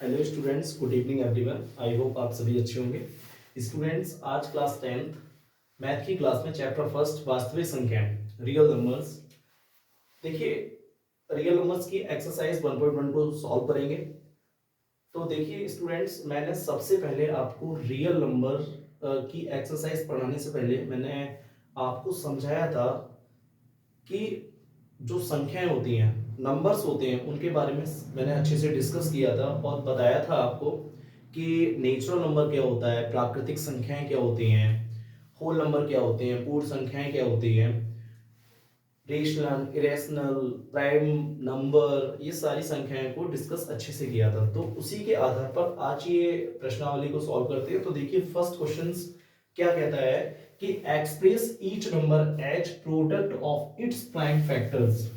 Hello students, good evening everyone. I hope आप सभी अच्छे होंगे। स्टूडेंट्स, आज क्लास 10th मैथ की क्लास में चैप्टर फर्स्ट वास्तविक संख्याएं रियल नंबर्स। देखिए, रियल नंबर्स की एक्सरसाइज 1.1 को सॉल्व करेंगे। तो देखिए स्टूडेंट्स, मैंने सबसे पहले आपको रियल नंबर की एक्सरसाइज पढ़ाने से पहले मैंने आपको समझाया था कि जो संख्याएं होती हैं, नंबर्स होते हैं, उनके बारे में मैंने अच्छे से डिस्कस किया था और बताया था आपको कि नेचुरल नंबर क्या होता है, प्राकृतिक संख्याएं क्या होती हैं, होल नंबर क्या होते हैं, पूर्ण संख्याएं क्या होती हैं, रेशनल, इरेशनल, प्राइम नंबर, ये सारी संख्याएं को डिस्कस अच्छे से किया था। तो उसी के आधार पर आज ये प्रश्नावली को सॉल्व करते हैं। तो देखिए फर्स्ट क्वेश्चन क्या कहता है कि express each number as product of its prime factors.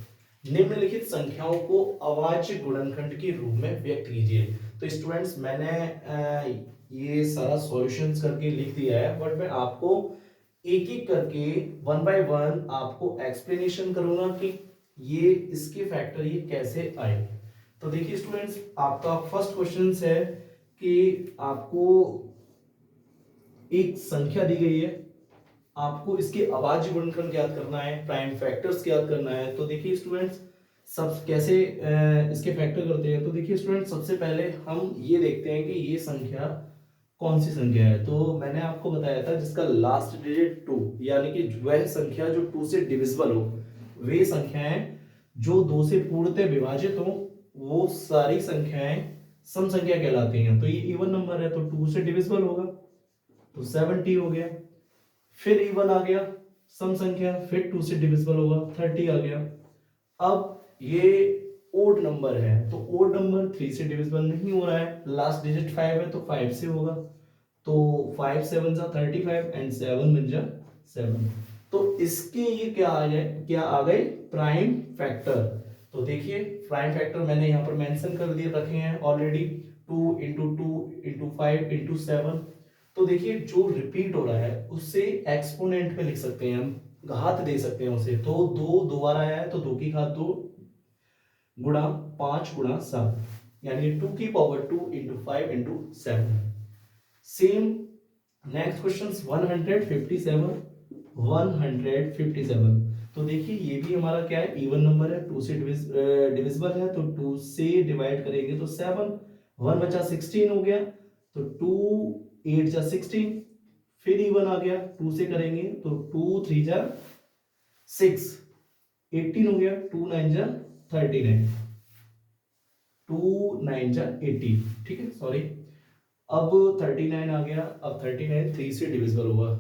निम्नलिखित संख्याओं को अभाज्य गुणनखंड के रूप में व्यक्त कीजिए। तो स्टूडेंट्स, मैंने ये सारा सॉल्यूशंस करके लिख दिया है, बट मैं आपको एक एक करके वन बाय वन आपको एक्सप्लेनेशन करूंगा कि ये इसके फैक्टर ये कैसे आए। तो देखिए स्टूडेंट्स, आपका फर्स्ट क्वेश्चन है कि आपको एक संख्या दी गई है, आपको इसके अभाज्य गुणनखंड ज्ञात करना है, प्राइम फैक्टर्स ज्ञात करना है। तो देखिए स्टूडेंट्स, सब कैसे इसके फैक्टर करते हैं। तो देखिए स्टूडेंट्स, सबसे पहले हम ये देखते हैं कि ये संख्या कौन सी संख्या है। तो मैंने आपको बताया था जिसका लास्ट डिजिट 2, यानी कि वह संख्या जो 2 से डिविजिबल हो, वे संख्याएं जो 2 से पूर्णतः विभाजित हो, वो सारी संख्याएं सम संख्या कहलाती हैं। तो ये इवन नंबर है तो 2 से डिविजिबल होगा, तो 70 हो गया। फिर इवन आ गया सम संख्या, फिर 2 से डिविजिबल होगा, 30 आ गया। अब ये ओड नंबर है तो ओड नंबर 3 से डिविजिबल नहीं हो रहा है, लास्ट डिजिट 5 है तो 5 से होगा। तो 5 7 जा 35 एंड 7 बन जा 7। तो इसके ये क्या आ गए, प्राइम फैक्टर। तो देखिए प्राइम फैक्टर मैंने यहाँ पर मेंशन कर दिए रखे हैं ऑलरेडी, 2 इंटू 2 इंटू 5 इंटू 7। तो देखिए जो रिपीट हो रहा है उससे एक्सपोनेंट पे लिख सकते हैं हम, घात दे सकते हैं उसे। तो 2 दोबारा आया है तो 2 की घात 2 गुणा 5 गुणा 7, यानी 2 की power 2 into 5 into 7। Same next question 157। 157, तो देखिए ये भी हमारा क्या है, इवन नंबर है, 2 से डिविजिबल है, तो 2 से डिवाइड करेंगे तो 7, 1 बचा 16 हो गया, तो 2 8 जा 16, फिर इवन आ गया, 2 से करेंगे तो 2 3 जा 6, 18 हो गया, 2 9 जा 39, 2 9 जा 18, ठीक है, सॉरी। अब 39 आ गया, अब 39 3 से डिविजिबल हुआ,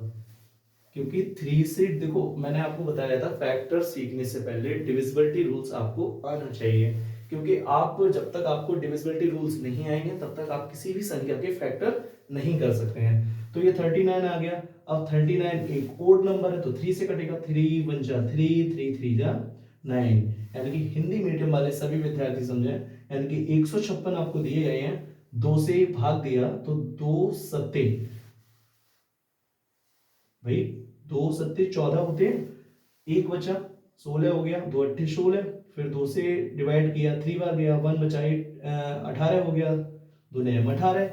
क्योंकि 3 से, देखो मैंने आपको बताया था फैक्टर सीखने से पहले डिविजिबिलिटी रूल्स आपको आना चाहिए, क्योंकि आप जब तक आपको डिविजिबिलिटी रूल्स नहीं आएंगे तब तक आप किसी भी संख्या के फैक्टर नहीं कर सकते हैं। तो ये 39 आ गया। अब 39 एक ओड नंबर है तो 3 से कटेगा, 3 1 जा 3, 3 3 जा 9, यानी कि हिंदी मीडियम वाले सभी विद्यार्थी समझे, यानी कि 156 आपको दिए गए हैं, 2 से भाग दिया तो 2 सत्ते, भाई 2 सत्ते 14 होते हैं, एक बचा 16 हो गया, 2 अट्ठे 16, फिर 2 से डिवाइड किया 3 बार गया, 1 बचा 18 हो गया, 2 ने 18,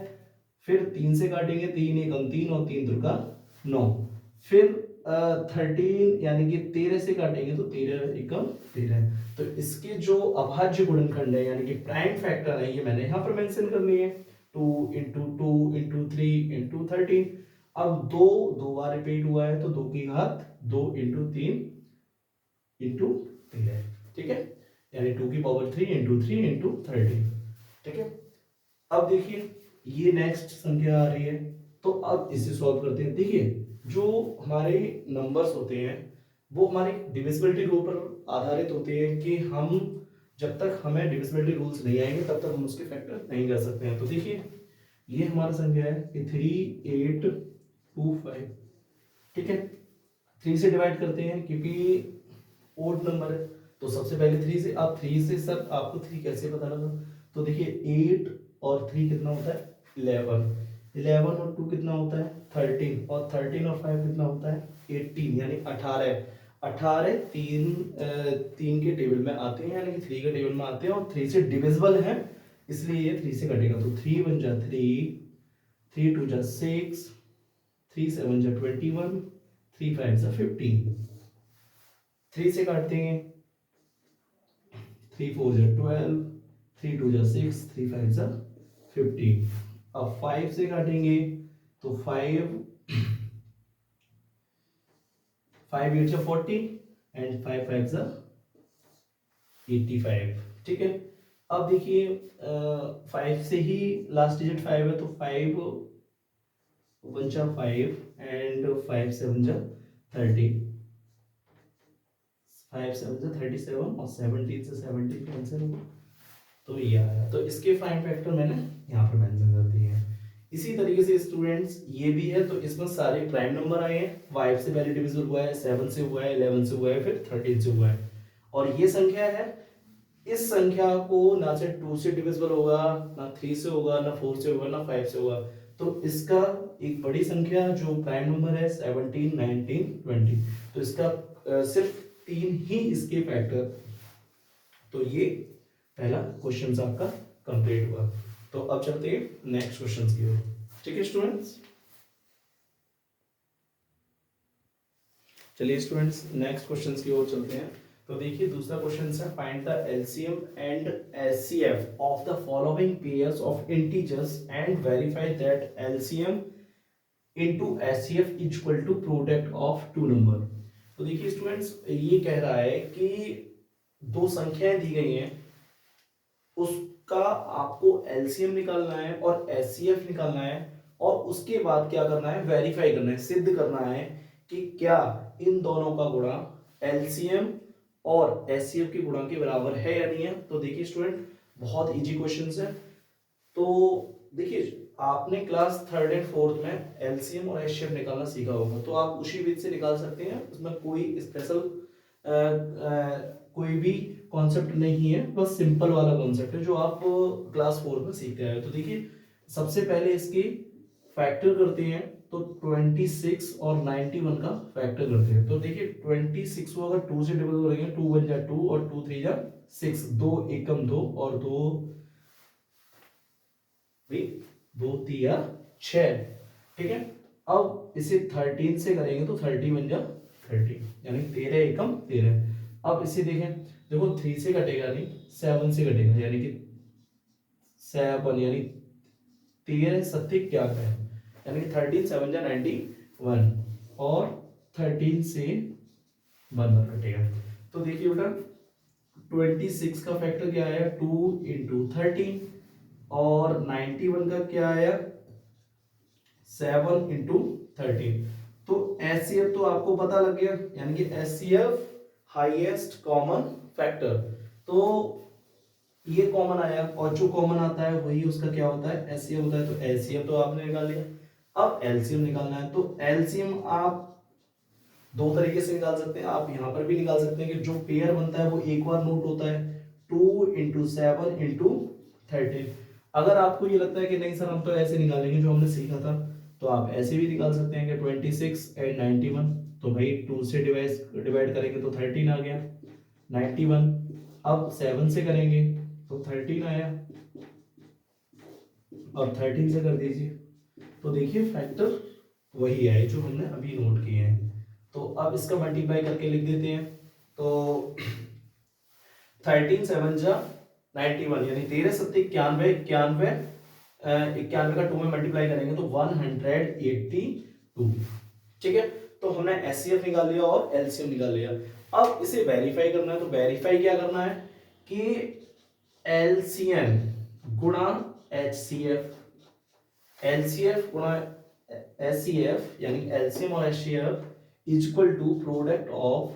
फिर 3 से काटेंगे, 3 एकम 3 और 3 दुर्गा 9, फिर 13 यानी कि 13 से काटेंगे तो 13 एकम 13। तो इसके जो अभाज्य गुणनखंड है यानी कि प्राइम फैक्टर है, ये मैंने यहाँ पर मेंशन कर लिए, 2 इंटू 2 इंटू 3 इंटू 13। अब 2 दो बार रिपीट हुआ है तो 2 की घात 2 इंटू 3 इंटू 13, ठीक है, यानी 2 की पावर 3 इंटू 3 इंटू 13, ठीक है। अब देखिए ये नेक्स्ट संख्या आ रही है, तो अब इसे सॉल्व करते हैं। देखिए जो हमारे नंबर्स होते हैं वो हमारे डिविजिबिलिटी रूल पर आधारित होते हैं कि हम जब तक हमें डिविजिबिलिटी रूल्स नहीं आएंगे तब तक हम उसके फैक्टर नहीं कर सकते हैं। तो देखिए ये हमारा संख्या है कि 3825, ठीक है। 3 से डिवाइड करते हैं क्योंकि ओड नंबर है, तो सबसे पहले 3 से, अब 3 से सर आपको 3 कैसे पता लगा, तो देखिए 8 और 3 कितना होता है 11, 11 और 2 कितना होता है 13, और 13 और 5 कितना होता है 18, यानी 18, 18 तीन के टेबल में आते हैं, यानी कि 3 के टेबल में आते हैं, और 3 से डिविजिबल है इसलिए ये 3 से कटेगा, तो 3 1 जा 3, 3 2 जा 6, 3 7 जा 21, 3 5 जा 15। 3 से काट देंगे, 3 4 जा 12, 3 2 जा 6, 3 5 जा 15। अब 5 से काटेंगे तो 5 5 8 जा 40 एंड 5 5 जा 85। ठीक है, अब देखिए 5 से ही लास्ट डिजिट 5 है, तो 5 1 जा 5 एंड 5 7 जा 30, 5 7 जा 37 और 17 से 17 कैंसिल होगा, तो ये आया। तो इसके फाइंड फैक्टर मैंने यहाँ पर मेंशन कर दिए हैं। इसी तरीके से स्टूडेंट्स ये भी है, तो इसमें सारे प्राइम नंबर आए हैं, 5 से पहले डिविजिबल हुआ है, 7 से हुआ है, 11 से हुआ है, फिर 13 से हुआ है, और ये संख्या है। इस संख्या को ना से 2 से डिविजिबल होगा, ना 3 से होगा, ना 4 से होगा, ना 5 से होगा, तो इसका एक बड़ी संख्या जो प्राइम नंबर है 17 19 20, तो इसका सिर्फ 3 ही इसके फैक्टर। तो ये पहला क्वेश्चन आपका कंप्लीट हुआ। तो अब चलते हैं नेक्स्ट क्वेश्चन की ओर। ठीक है स्टूडेंट्स, चलिए स्टूडेंट्स नेक्स्ट क्वेश्चन की ओर चलते हैं। तो देखिए दूसरा क्वेश्चन है, find the LCM and HCF of the following pairs of integers and verify that LCM into HCF is equal to product of two number. तो देखिए स्टूडेंट्स ये कह रहा है कि दो संख्याएं दी गई हैं, उसका आपको एलसीएम निकालना है और एचसीएफ निकालना है, और उसके बाद क्या करना है, वेरीफाई करना है, सिद्ध करना है कि क्या इन दोनों का गुणा एलसीएम और एचसीएफ के गुणा के बराबर है या नहीं है। तो देखिए स्टूडेंट बहुत इजी क्वेश्चंस है। तो देखिए आपने क्लास 3rd एंड 4th में एलसीएम और एचसीएफ निकालना सीखा होगा, तो आप उसी विधि से निकाल सकते हैं, उसमें कोई स्पेशल कोई भी कॉन्सेप्ट नहीं है, बस सिंपल वाला कॉन्सेप्ट है जो आप क्लास 4 में सीखते हैं। तो देखिए सबसे पहले इसकी फैक्टर करते हैं, तो 26 और 91 का फैक्टर करते हैं। तो देखिए 26 को अगर 2 से डिवाइड करेंगे, 2 1 जा 2 और 2 3 जा 6, 2 एकम 2 और 2 2 3 6। ठीक है, अब इसे 13 से करेंगे तो 30 बन जा 30, यानी 13 एकम 13। अब इसे देखें, देखो 3 से कटेगा नहीं, 7 से कटेगा, यानी कि 7, यानी 13 सत्य 91, यानी कि 13 7 जा 91, और 13 से 1 कटेगा। तो देखिए बेटा 26 का फैक्टर क्या आया, 2 इंटू 13, और 91 का क्या आया, 7 इंटू 13। तो एचसीएफ तो आपको पता लग गया, यानी कि एचसीएफ हाईएस्ट कॉमन फैक्टर, तो ये कॉमन आया, और जो कॉमन आता है वही उसका क्या होता है, एचसीएफ होता है। तो एचसीएफ तो आपने निकाल लिया। अब एलसीएम निकालना है, तो एलसीएम आप दो तरीके से निकाल सकते हैं, आप यहां पर भी निकाल सकते हैं कि जो पेयर बनता है वो एक बार नोट होता है, 2 इंटू 7 इंटू 13। अगर आपको ये लगता है कि नहीं सर हम तो ऐसे निकालेंगे जो हमने सीखा था, तो आप ऐसे भी निकाल सकते हैं कि 26 एंड 91, तो भाई 2 से डिवाइड करेंगे तो 13 आ गया 91। अब 7 से करेंगे तो 13 आया, अब 13 से कर दीजिए, तो देखिए फैक्टर वही आए जो हमने अभी नोट किए हैं। तो अब इसका मल्टीप्लाई करके लिख देते हैं, तो 13 7 जा 91, यानी 13 सत्ते 91, 91 91 का 2 में मल्टीप्लाई करेंगे तो 182। ठीक है, तो हमने एचसीएफ निकाल लिया और एलसीएम निकाल लिया। अब इसे वेरीफाई करना है, तो वेरीफाई क्या करना है कि एलसीएम गुणा एचसीएफ, एलसीएफ गुणा एचसीएफ, यानी एलसीएम और HCF is equal to product of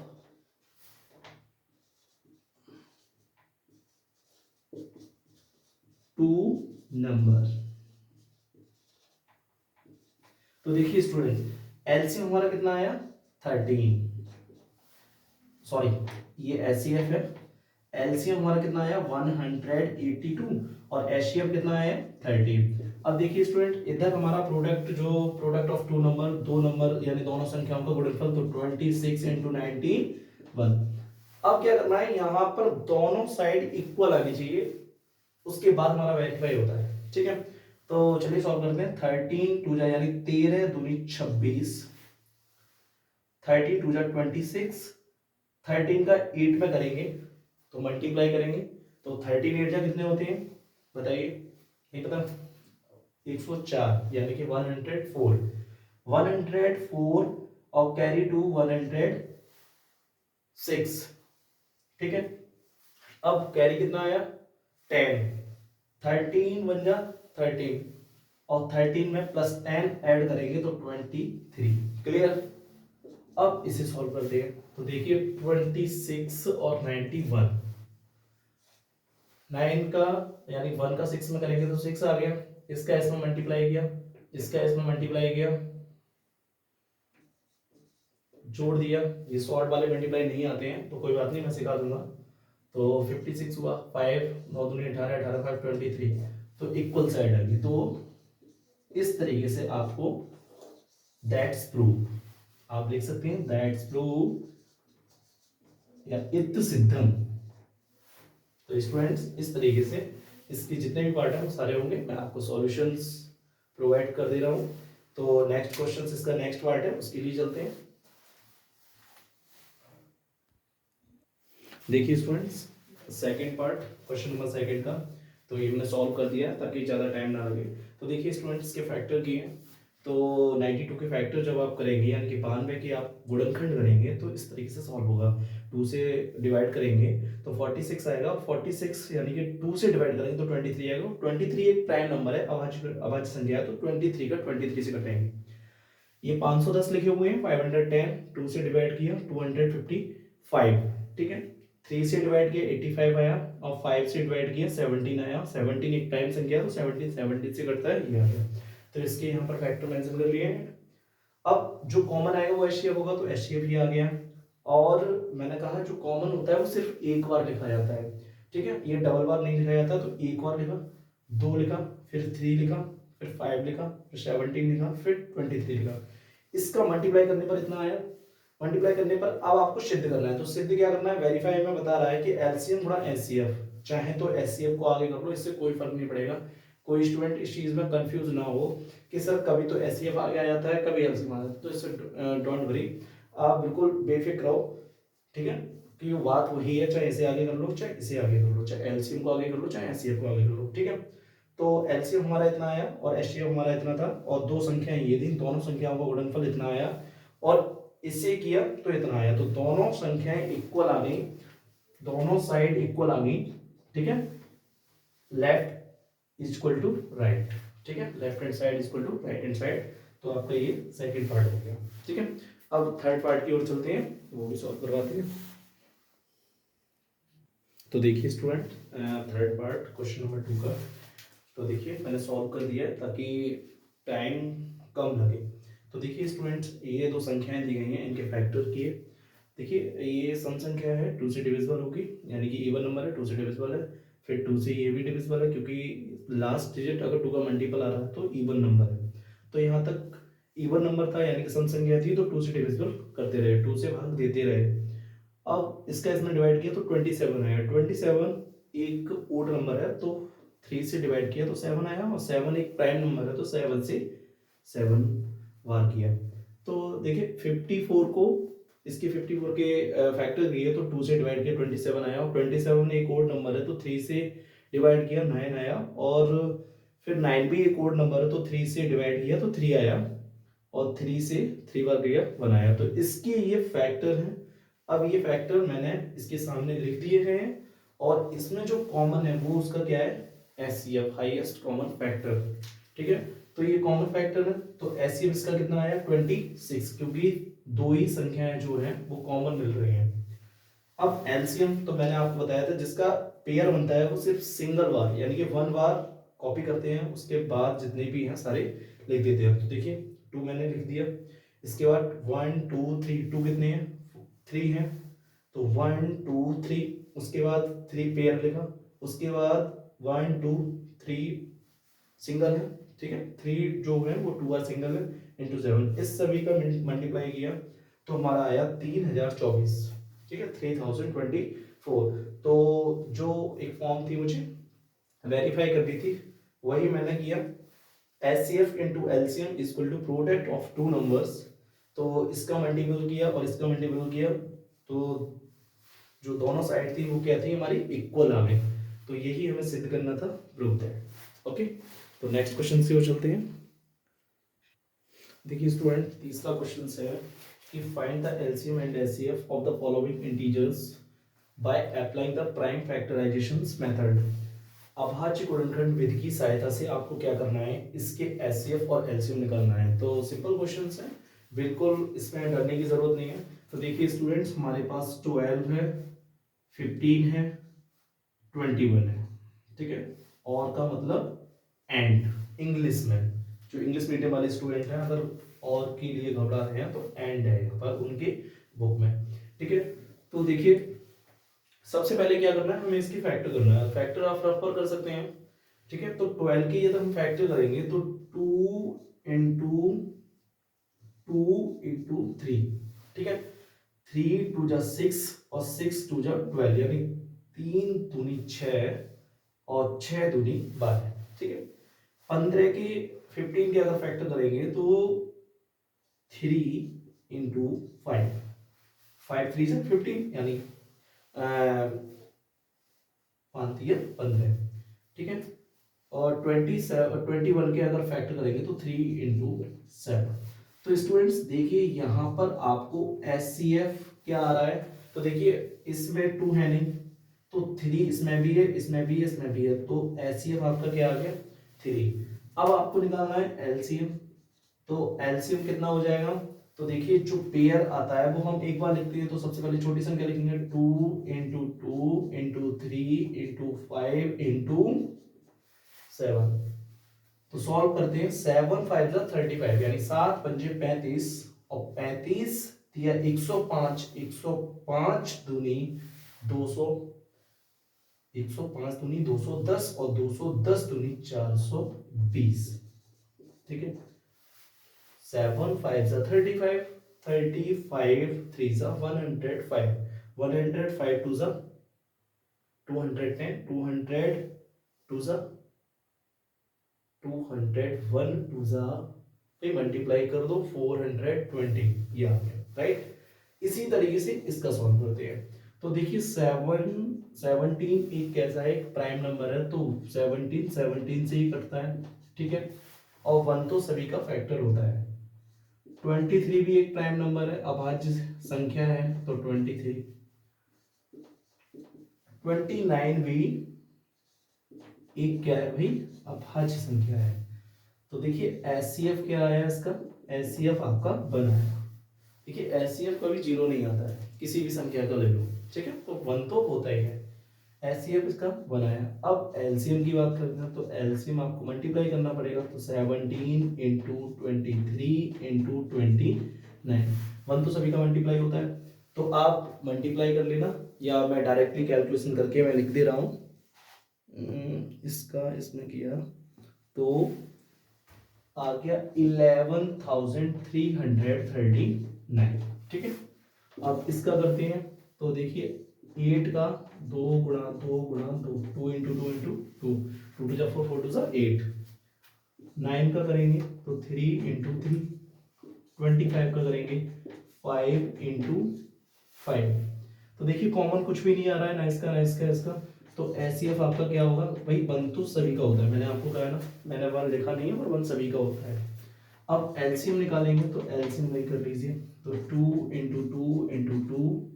two number. तो देखिए स्टूडेंट एलसीएम हमारा कितना आया 13, सॉरी ये एचसीएफ है, एलसीएम हमारा कितना आया 182 और एचसीएफ कितना आया 13। अब देखिए स्टूडेंट इधर हमारा प्रोडक्ट जो प्रोडक्ट ऑफ टू नंबर, दो नंबर यानी दोनों संख्याओं का गुणनफल, तो 26 इंटू 91। अब क्या करना है, यहां पर दोनों साइड इक्वल आनी चाहिए, उसके बाद हमारा वेरीफाई होता है, ठीक है। तो चलिए सॉल्व करते हैं। 13 टू जा यानी 13 दूनी 26, 13 टू जा 26, 13 का 8 में करेंगे तो मल्टीप्लाई करेंगे तो 13 8 जा कितने होते हैं बताइए, नहीं पता। 104 यानी कि 104, 104 और कैरी टू 106, ठीक है। अब कैरी कितना आया 10, 13 बन जा 13 और 13 में प्लस 10 ऐड करेंगे तो 23, क्लियर। अब इसे सॉल्व करते हैं तो देखिए 26 और 91, 9 का यानी 1 का 6 में करेंगे तो 6 आ गया, इसका इसमें मल्टीप्लाई किया, इसका इसमें मल्टीप्लाई किया, जोड़ दिया। ये शॉर्ट वाले मल्टीप्लाई नहीं आते हैं तो कोई बात नहीं, मैं सिखा दूंगा। तो 56 हुआ, 5 9 दूनी 18, 18 5 23, तो इक्वल साइड आ गई। तो इस तरीके से आपको दैट्स प्रूव आप लिख सकते हैं, दैट्स प्रूव या इत्त सिद्धम। तो स्टूडेंट्स इस तरीके से इसके जितने भी पार्ट हैं वो सारे होंगे, मैं आपको सॉल्यूशंस प्रोवाइड कर दे रहा हूं। तो नेक्स्ट क्वेश्चन इसका नेक्स्ट पार्ट है, उसके लिए चलते हैं। देखिए students second part, question number second का, तो ये मैंने सॉल्व कर दिया ताकि ज़्यादा टाइम ना लगे। तो देखिए स्टूडेंट्स के फैक्टर किए हैं, तो 92 के फैक्टर जब आप करेंगे यानी कि 92 के आप गुणनखंड करेंगे तो इस तरीके से सॉल्व होगा। 2 से डिवाइड करेंगे तो 46 आएगा, 46 यानी कि 2 से डिवाइड करेंगे तो 23 आएगा। 23 एक प्राइम नंबर है, अभाज्य संख्या है, तो 23 का 23 से कटेंगे। ये 510 लिखे हुए हैं, 510, 2 से डिवाइड किया 255, ठीक है। 3 से डिवाइड किया 85 आया और 5 से डिवाइड किया 17 आया। 17 एक प्राइम संख्या है तो 17 70 से कटता है, ये आ गया। तो इसके यहाँ पर फैक्टर मेंशन कर लिए हैं। अब जो कॉमन आएगा वो एचसीएफ होगा, तो एचसीएफ ही आ गया। और मैंने कहा जो कॉमन होता है वो सिर्फ एक बार लिखा जाता है, ठीक है, ये डबल बार नहीं लिखा जाता। तो एक बार लिखा, 2 लिखा, फिर 3 लिखा, फिर 5 लिखा, फिर 17 लिखा, फिर 23 लिखा। इसका मल्टीप्लाई करने पर इतना आया। मल्टीप्लाई करने पर अब आपको सिद्ध करना है, तो सिद्ध क्या करना है, वेरीफाई में बता रहा है कि एलसीएम गुणा एचसीएफ, चाहे तो एचसीएफ को आगे कर लो, इससे कोई फर्क नहीं पड़ेगा। कोई स्टूडेंट इस चीज में कंफ्यूज ना हो कि सर कभी तो एचसीएफ आगे आ जाता है कभी एलसीएम आ जाता है, तो इससे डोंट वरी, आप बिल्कुल बेफिक्र रहो, ठीक है, कि बात वही है, चाहे इसे आगे कर लो चाहे इसे आगे कर लो, चाहे एलसीएम को आगे कर लो चाहे एचसीएफ को आगे कर लो, ठीक है। तो एलसीएम हमारा इतना आया और एचसीएफ हमारा इतना था, और दो संख्याएं ये थी, दोनों संख्याओं का गुणनफल इतना आया, और इसे किया तो इतना आया। तो दोनों संख्याएं इक्वल आ गई, दोनों साइड इक्वल आ गई, ठीक है। Left is equal to right, ठीक है, left hand side is equal to right hand side. तो आपका ये सेकंड पार्ट हो गया, ठीक है। अब थर्ड पार्ट की ओर चलते हैं, वो भी सॉल्व करवाते हैं। तो देखिए student third part question number 2 का, तो देखिए मैंने सॉल्व कर दिया है ताकि टाइम कम लगे। तो देखिए स्टूडेंट ये दो संख्याएं दी गई हैं, इनके फैक्टर किए। देखिए ये सम संख्या है, 2 से डिविजिबल होगी, यानी कि इवन नंबर है, 2 से डिविजिबल है। फिर 2 से ये भी डिविजिबल है क्योंकि लास्ट डिजिट अगर 2 का मल्टीपल आ रहा है तो इवन नंबर है। तो यहाँ तक इवन नंबर था यानी कि सम संख्या थी, तो 2 से डिविजिबल करते रहे, 2 से भाग देते रहे। अब इसका इसमें डिवाइड किया तो 27 आया। 27 एक ओड नंबर है तो 3 से डिवाइड किया तो 7 आया, और 7 एक प्राइम नंबर है तो 7 से 7 बार किया। तो देखिए 54 को, इसके 54 के फैक्टर दिए तो 2 से डिवाइड किया 27 आया, और 27 एक ओड नंबर है तो 3 से डिवाइड किया 9 आया, और फिर 9 भी एक ओड नंबर है तो 3 से डिवाइड किया तो 3 आया, और 3 से 3 बार गया 1 आया। तो इसके ये फैक्टर हैं। अब ये फैक्टर मैंने इसके सामने लिख दिए हैं, और इसमें जो कॉमन है वो उसका क्या है, एचसीएफ, हाईएस्ट कॉमन फैक्टर, ठीक है। तो ये कॉमन फैक्टर है, तो एचसीएफ इसका कितना आया 26, क्योंकि दो ही संख्याएं जो हैं वो कॉमन मिल रही हैं। अब एलसीएम तो मैंने आपको बताया था, जिसका पेयर बनता है वो सिर्फ सिंगल बार यानी कि 1 बार कॉपी करते हैं, उसके बाद जितने भी हैं सारे लिख देते हैं। तो देखिए 2 मैंने लिख दिया, इसके बाद 1 2 3, 2 कितने हैं 3 हैं, तो 1 2 3, उसके बाद 3 पेयर लिखा, उसके बाद 1 2 3 सिंगल है, ठीक है, 3 जो है वो 2 बार सिंगल है, इंटू 7, इस सभी का मल्टीप्लाई किया तो हमारा आया 3024, ठीक है, 3024। तो जो एक फॉर्म थी मुझे वेरीफाई करनी थी, वही मैंने किया। HCF into LCM equal to product of two numbers, तो इसका मल्टीपल किया और इसका मल्टीपल किया, तो जो दोनों साइड थी वो क्या थी हमारी, इक्वल आ गई। तो यही हमें सिद्ध करना था, प्रूव दैट। ओके, तो नेक्स्ट क्वेश्चन की ओर चलते हैं। देखिए स्टूडेंट, तीसरा क्वेश्चन है कि find the LCM and HCF of the following integers by applying the prime factorisation method. अभाज्य गुणनखंड विधि की सहायता से आपको क्या करना है, इसके एचसीएफ और एलसीएम निकालना है। तो सिंपल क्वेश्चंस है, बिल्कुल इसमें डरने की जरूरत नहीं है। तो देखिए स्टूडेंट्स, हमारे पास 12 है, 15 है, 21 है, ठीक है। और का मतलब एंड, इंग्लिश में जो इंग्लिश मीडियम वाले स्टूडेंट हैं अगर और के लिए घबरा रहे हैं तो एंड है यहाँ पर उनके बुक में, ठीक है। तो देखिए सबसे पहले क्या करना है, हमें इसकी फैक्टर करना है। फैक्टर आप रफ पर कर सकते हैं, ठीक है। तो 12 की यदि हम फैक्टर करेंगे तो 2 इंटू 3, ठीक है। 3 टू जा 6 और 6 टू जा 12, यानी 3 दूनी 6 और 6 दूनी 12, ठीक है। 15 की 15 के अगर फैक्टर करेंगे तो 3 इंटू 5, 5 3 से 15, यानी 15, ठीक है। और 21 के अगर फैक्टर करेंगे तो 3 इंटू 7। तो स्टूडेंट्स देखिए यहाँ पर आपको एचसीएफ क्या आ रहा है, तो देखिए इसमें 2 है नहीं, तो 3 इसमें भी है, इसमें भी है, इसमें भी है, तो एचसीएफ आपका क्या आ गया 3। अब आपको निकालना है एलसीएम, तो एलसीएम कितना हो जाएगा, तो देखिए जो पेयर आता है वो हम एक बार लिखते हैं, तो सबसे पहले छोटी संख्या लिखेंगे 2 इंटू 2 इंटू 3 इंटू 5 इंटू 7। तो सॉल्व करते हैं, 7 5 35, यानी 7 पंजे 35 और 35 दिया 105, 105 दूनी 200, 105 दूनी 210 और 210 दूनी 420, ठीक है। 7 5 35, 35 3 105, 105 2 210, 200 2 201 टू जा पे मल्टीप्लाई कर दो 420, ये आ गया, राइट। इसी तरीके से इसका सॉल्व करते हैं। तो देखिए 17 एक कैसा है, एक प्राइम नंबर है, तो 17 से ही कटता है, ठीक है। और 1 तो सभी का फैक्टर होता है। 23 भी एक प्राइम नंबर है, अभाज्य संख्या है, तो 23। 29 भी एक क्या है भाई, अभाज्य संख्या है। तो देखिए एचसीएफ क्या आया इसका, एचसीएफ आपका 1 आया। देखिए एचसीएफ कभी 0 नहीं आता है, किसी भी संख्या का ले लो, ठीक है, तो 1 तो होता ही है। एचसीएफ इसका 1 आया। अब एलसीएम की बात करते हैं, तो एलसीएम आपको मल्टीप्लाई करना पड़ेगा, तो 17 इंटू 23 इंटू 29, 1 तो सभी का मल्टीप्लाई होता है, तो आप मल्टीप्लाई कर लेना, या मैं डायरेक्टली कैलकुलेशन करके मैं लिख दे रहा हूँ। इसका इसमें किया तो आ गया 11,339, ठीक है। अब इसका करते हैं, तो देखिए 8 का 2 गुणा 2 गुणा 2, 2 इंटू 2 इंटू 2, 2 टू जा 4, 4 टू जा 8। 9 का करेंगे तो 3 इंटू 3, 25 का करेंगे 5 इंटू 5। तो देखिए कॉमन कुछ भी नहीं आ रहा है, ना इसका ना इसका इसका, तो एचसीएफ आपका क्या होगा भाई, 1 तो सभी का होता है, मैंने आपको कहा ना, मैंने 1 लिखा नहीं है पर 1 सभी का होता है। अब एलसीएम निकालेंगे, तो एलसीएम वही कर लीजिए, तो 2 into 2 into 2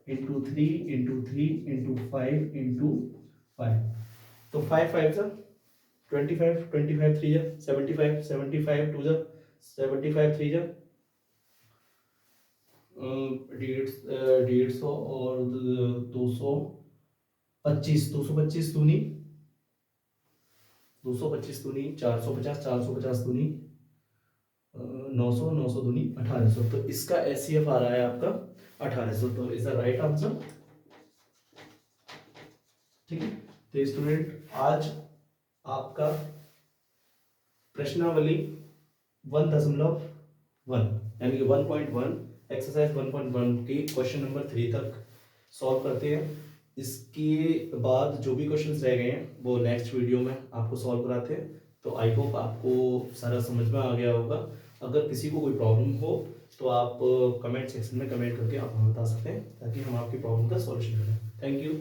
into 3 into 3 into 5 into 5, तो 5 5 जा 25, 25 3 जा 75, 75 2 जा 75 3 जा 150 और 225, 225 दूनी 225 दूनी 450, 450 दूनी 900, 900 दूनी 1800, तो इसका एचसीएफ आ रहा है आपका 1800, तो इज द राइट आंसर, ठीक है। तो स्टूडेंट आज आपका प्रश्नावली 1.1 यानी कि 1.1 एक्सरसाइज 1.1 की क्वेश्चन नंबर 3 तक सॉल्व करते हैं। इसके बाद जो भी क्वेश्चंस रह गए हैं वो नेक्स्ट वीडियो में आपको सॉल्व कराते हैं। तो आई होप आपको सारा समझ में आ गया होगा। अगर किसी को कोई प्रॉब्लम हो तो आप कमेंट सेक्शन में कमेंट करके आप हमें बता सकते हैं ताकि हम आपकी प्रॉब्लम का सॉल्यूशन करें। Thank you.